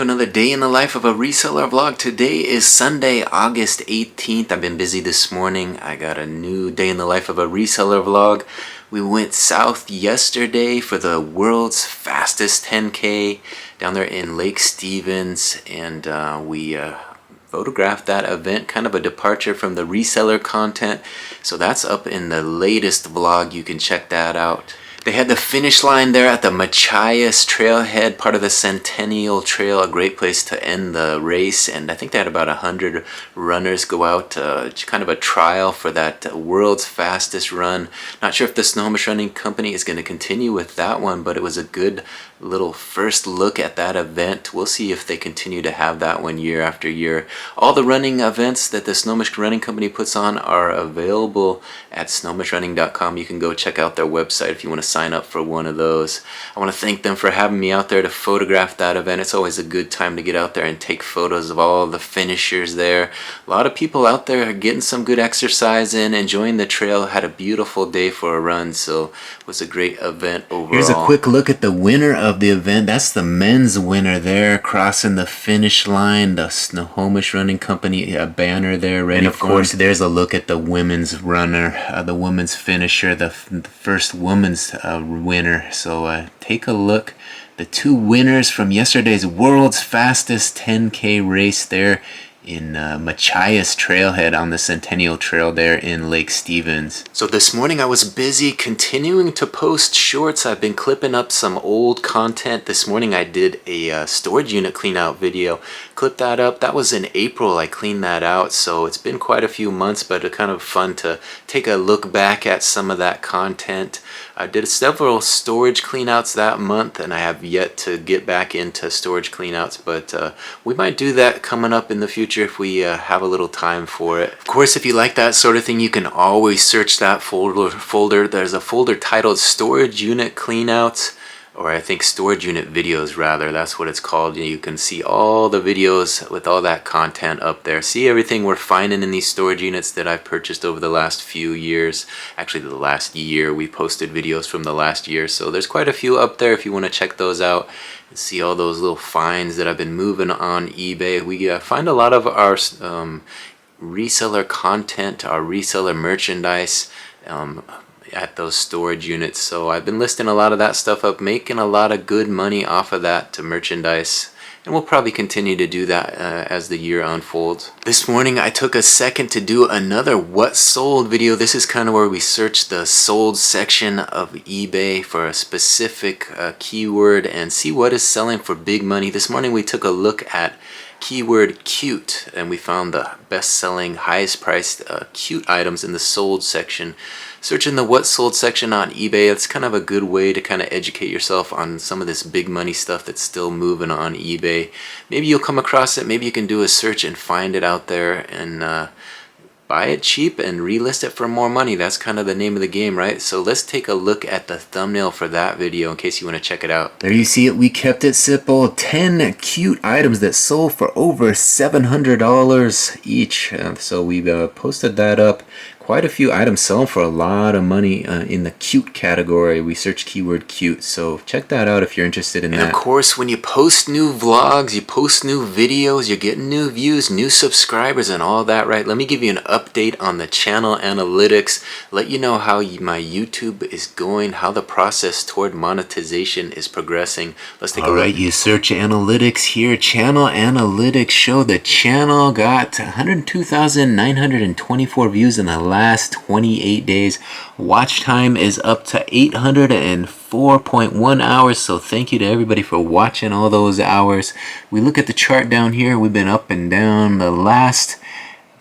another day in the life of a reseller vlog. Today is Sunday, August 18th. I've been busy this morning. I got a new day in the life of a reseller vlog. We went south yesterday for the world's fastest 10K down there in Lake Stevens, and we photographed that event, kind of a departure from the reseller content. So that's up in the latest vlog. You can check that out. They had the finish line there at the Machias Trailhead, part of the Centennial Trail, a great place to end the race. And I think they had about 100 runners go out, kind of a trial for that world's fastest run. Not sure if the Snohomish Running Company is going to continue with that one, but it was a good little first look at that event. We'll see if they continue to have that one year after year. All the running events that the Snohomish Running Company puts on are available at snohomishrunning.com. You can go check out their website if you want to sign up for one of those. I want to thank them for having me out there to photograph that event. It's always a good time to get out there and take photos of all the finishers there. A lot of people out there are getting some good exercise in, enjoying the trail. Had a beautiful day for a run, so it was a great event overall. Here's a quick look at the winner of the event. That's the men's winner there, crossing the finish line. The Snohomish Running Company banner there ready. And of course, there's a look at the women's runner, the women's finisher, the first woman's winner. So take a look. The two winners from yesterday's world's fastest 10K race there in Machias Trailhead on the Centennial Trail there in Lake Stevens. So this morning I was busy continuing to post shorts. I've been clipping up some old content. This morning I did a storage unit clean out video. Clipped that up. That was in April I cleaned that out, so it's been quite a few months, but it's kind of fun to take a look back at some of that content. I did several storage cleanouts that month, and I have yet to get back into storage cleanouts, but we might do that coming up in the future if we have a little time for it. Of course, if you like that sort of thing, you can always search that folder. There's a folder titled Storage Unit Cleanouts, or I think Storage Unit Videos rather, that's what it's called. You can see all the videos with all that content up there. See everything we're finding in these storage units that I've purchased over the last few years. Actually, the last year, we posted videos from the last year, so there's quite a few up there if you want to check those out and see all those little finds that I've been moving on eBay. We find a lot of our reseller content, our reseller merchandise, at those storage units. So I've been listing a lot of that stuff up, making a lot of good money off of that to merchandise, and we'll probably continue to do that as the year unfolds. This morning I took a second to do another what sold video. This is kind of where we search the sold section of eBay for a specific keyword and see what is selling for big money. This morning we took a look at keyword cute, and we found the best-selling, highest priced cute items in the sold section. Searching the what sold section on eBay, it's kind of a good way to kind of educate yourself on some of this big money stuff that's still moving on eBay. Maybe you'll come across it, maybe you can do a search and find it out there and buy it cheap and relist it for more money. That's kind of the name of the game, right? So let's take a look at the thumbnail for that video in case you want to check it out. There you see it. We kept it simple. 10 cute items that sold for over $700 each. So we posted that up. Quite a few items selling for a lot of money in the cute category. We searched keyword cute, so check that out if you're interested in that. And of course, when you post new vlogs, you post new videos, you're getting new views, new subscribers, and all that, right? Let me give you an update on the channel analytics, let you know how my YouTube is going, how the process toward monetization is progressing. Let's take a look. Alright, you search analytics here. Channel analytics show the channel got 102,924 views in the last 28 days. Watch time is up to 804.1 hours, so thank you to everybody for watching all those hours. We look at the chart down here. We've been up and down the last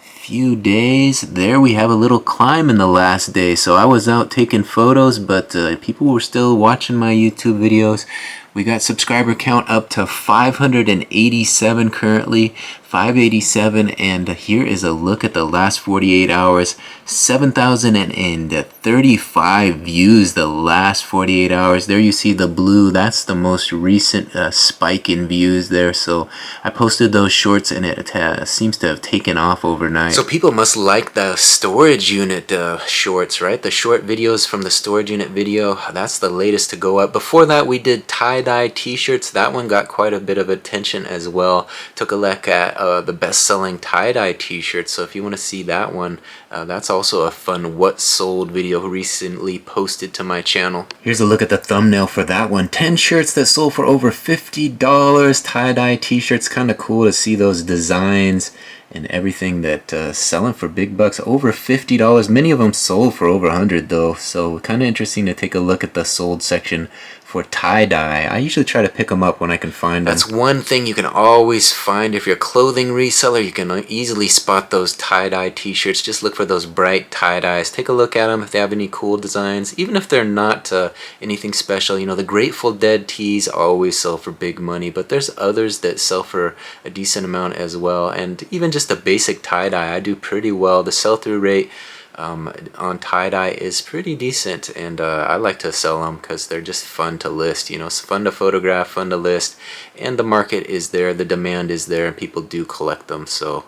few days. There we have a little climb in the last day. So I was out taking photos, but people were still watching my YouTube videos. We got subscriber count up to 587 currently, 587, and here is a look at the last 48 hours. 7,035 views the last 48 hours. There you see the blue. That's the most recent spike in views there. So I posted those shorts, and it seems to have taken off overnight. So people must like the storage unit shorts, right? The short videos from the storage unit video. That's the latest to go up. Before that, we did Tide tie-dye t-shirts. That one got quite a bit of attention as well. Took a look at the best-selling tie-dye t-shirts. So if you want to see that one, that's also a fun what sold video recently posted to my channel. Here's a look at the thumbnail for that one. 10 shirts that sold for over $50. Tie-dye t-shirts. Kind of cool to see those designs and everything that selling for big bucks, over $50. Many of them sold for over 100 though, so kind of interesting to take a look at the sold section for tie-dye. I usually try to pick them up when I can find them. That's one thing you can always find if you're a clothing reseller. You can easily spot those tie-dye t-shirts. Just look for those bright tie-dyes. Take a look at them if they have any cool designs, even if they're not anything special. You know, the Grateful Dead tees always sell for big money, but there's others that sell for a decent amount as well. And even just a basic tie-dye, I do pretty well. The sell-through rate on tie-dye is pretty decent, and I like to sell them because they're just fun to list. You know, it's fun to photograph, fun to list, and the market is there, the demand is there, and people do collect them. So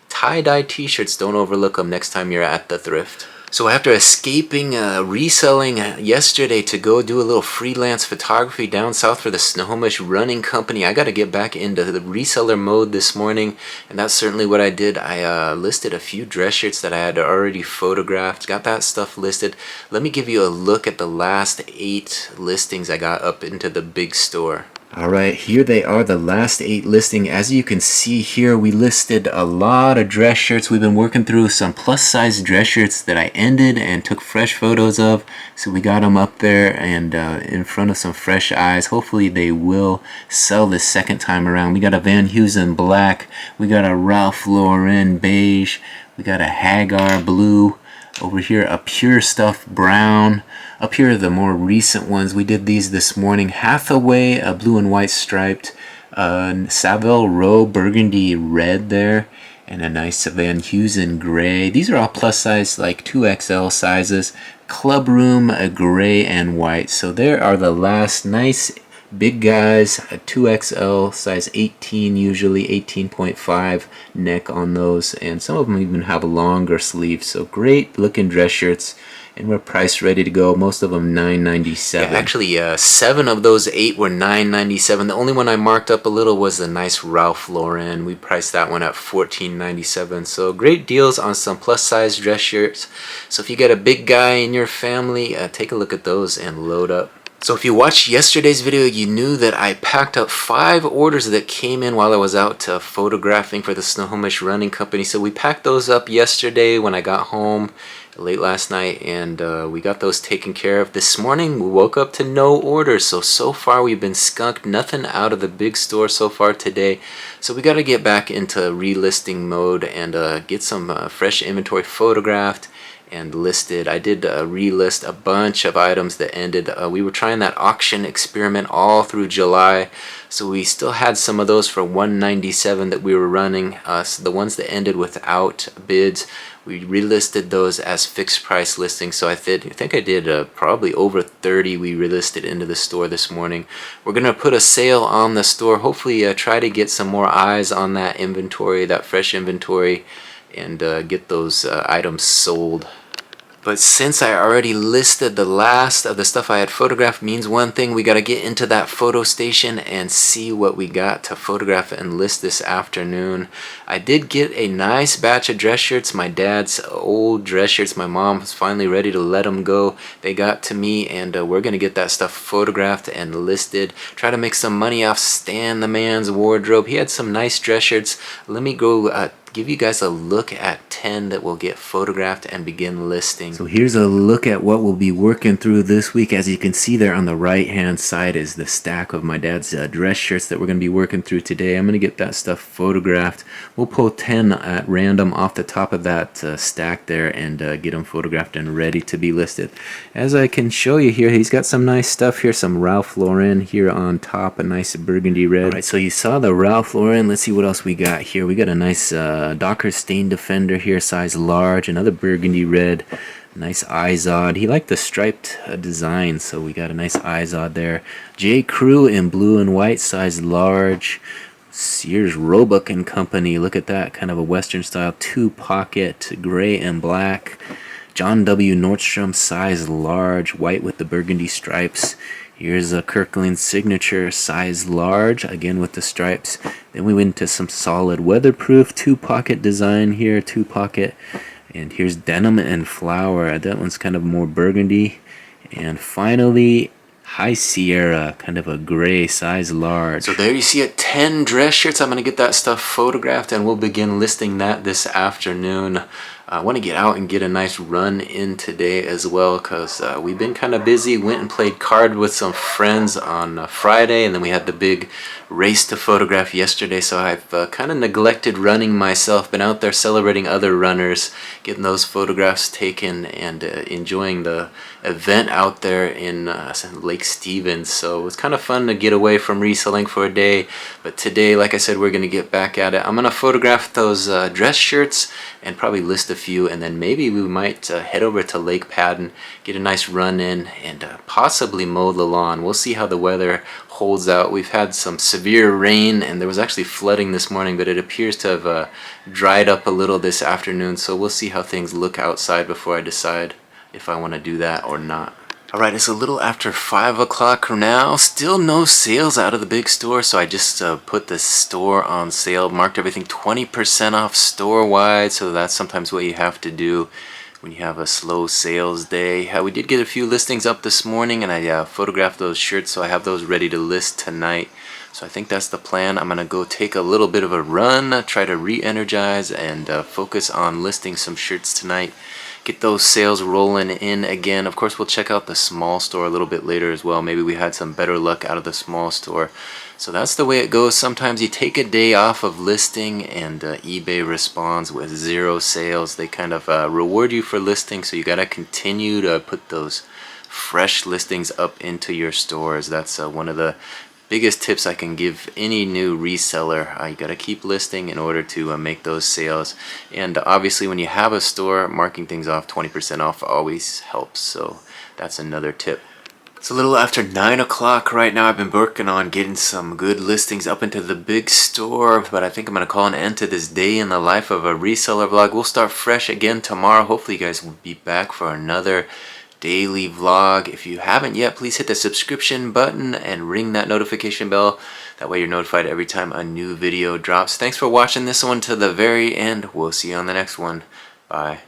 tie-dye t-shirts, don't overlook them next time you're at the thrift. So after escaping reselling yesterday to go do a little freelance photography down south for the Snohomish Running Company, I got to get back into the reseller mode this morning, and that's certainly what I did. I listed a few dress shirts that I had already photographed, got that stuff listed. Let me give you a look at the last 8 listings I got up into the big store. Alright, here they are, the last 8 listing. As you can see here, we listed a lot of dress shirts. We've been working through some plus size dress shirts that I ended and took fresh photos of. So we got them up there and in front of some fresh eyes. Hopefully they will sell this second time around. We got a Van Heusen black. We got a Ralph Lauren beige. We got a Hagar blue. Over here, a Pure Stuff brown. Up here are the more recent ones. We did these this morning. Hathaway, a blue and white striped. Savile Row burgundy red there. And a nice Van Heusen gray. These are all plus size, like 2XL sizes. Club Room, a gray and white. So there are the last nice big guys, a 2XL, size 18 usually, 18.5 neck on those, and some of them even have longer sleeves. So great looking dress shirts, and we're priced ready to go. Most of them $9.97. Yeah, actually 7 of those 8 were $9.97. The only one I marked up a little was the nice Ralph Lauren. We priced that one at $14.97. So great deals on some plus size dress shirts. So if you got a big guy in your family, take a look at those and load up. So if you watched yesterday's video, you knew that I packed up 5 orders that came in while I was out photographing for the Snohomish Running Company. So we packed those up yesterday when I got home late last night, and we got those taken care of. This morning we woke up to no orders, so far we've been skunked. Nothing out of the big store so far today. So we got to get back into relisting mode and get some fresh inventory photographed and listed. I did relist a bunch of items that ended. We were trying that auction experiment all through July, so we still had some of those for $197 that we were running. So the ones that ended without bids, we relisted those as fixed price listings. So I think I did probably over 30 we relisted into the store this morning. We're gonna put a sale on the store, hopefully try to get some more eyes on that inventory, that fresh inventory, and get those items sold. But since I already listed the last of the stuff I had photographed, means one thing: we got to get into that photo station and see what we got to photograph and list this afternoon. I did get a nice batch of dress shirts, my dad's old dress shirts. My mom was finally ready to let them go. They got to me, and we're going to get that stuff photographed and listed. Try to make some money off Stan the man's wardrobe. He had some nice dress shirts. Let me go give you guys a look at 10 that will get photographed and begin listing. So here's a look at what we'll be working through this week. As you can see there on the right hand side is the stack of my dad's dress shirts that we're going to be working through today. I'm going to get that stuff photographed. We'll pull 10 at random off the top of that stack there and get them photographed and ready to be listed. As I can show you here, he's got some nice stuff here, some Ralph Lauren here on top, a nice burgundy red. Alright, so you saw the Ralph Lauren. Let's see what else we got here. We got a nice Docker Stain Defender here, size large, another burgundy red, nice Izod. He liked the striped design, so we got a nice Izod there. J. Crew in blue and white, size large. Sears Roebuck and Company, look at that, kind of a western style 2-pocket, gray and black. John W. Nordstrom, size large, white with the burgundy stripes. Here's a Kirkland signature size large, again with the stripes. Then we went to some solid weatherproof 2-pocket design here, 2-pocket. And here's denim and flower. That one's kind of more burgundy. And finally, High Sierra, kind of a gray size large. So there you see it, 10 dress shirts. I'm going to get that stuff photographed and we'll begin listing that this afternoon. I want to get out and get a nice run in today as well because we've been kind of busy. Went and played card with some friends on Friday, and then we had the big race to photograph yesterday, so I've kind of neglected running myself. Been out there celebrating other runners, getting those photographs taken, and enjoying the event out there in Lake Stevens. So it was kind of fun to get away from reselling for a day, but today, like I said, we're going to get back at it. I'm going to photograph those dress shirts and probably list a few, and then maybe we might head over to Lake Padden, get a nice run in, and possibly mow the lawn. We'll see how the weather holds out. We've had some severe rain, and there was actually flooding this morning, but it appears to have dried up a little this afternoon, so we'll see how things look outside before I decide if I want to do that or not. Alright, it's a little after 5 o'clock now. Still no sales out of the big store, so I just put the store on sale, marked everything 20% off store-wide, so that's sometimes what you have to do when you have a slow sales day. We did get a few listings up this morning, and I photographed those shirts, so I have those ready to list tonight. So I think that's the plan. I'm going to go take a little bit of a run, try to re-energize, and focus on listing some shirts tonight. Get those sales rolling in again. Of course, we'll check out the small store a little bit later as well. Maybe we had some better luck out of the small store. So that's the way it goes. Sometimes you take a day off of listing and eBay responds with 0 sales. They kind of reward you for listing, so you got to continue to put those fresh listings up into your stores. That's one of the biggest tips I can give any new reseller. You got to keep listing in order to make those sales. And obviously when you have a store, marking things off 20% off always helps. So that's another tip. It's a little after 9 o'clock right now. I've been working on getting some good listings up into the big store, but I think I'm going to call an end to this day in the life of a reseller vlog. We'll start fresh again tomorrow. Hopefully you guys will be back for another daily vlog. If you haven't yet, please hit the subscription button and ring that notification bell. That way you're notified every time a new video drops. Thanks for watching this one to the very end. We'll see you on the next one. Bye.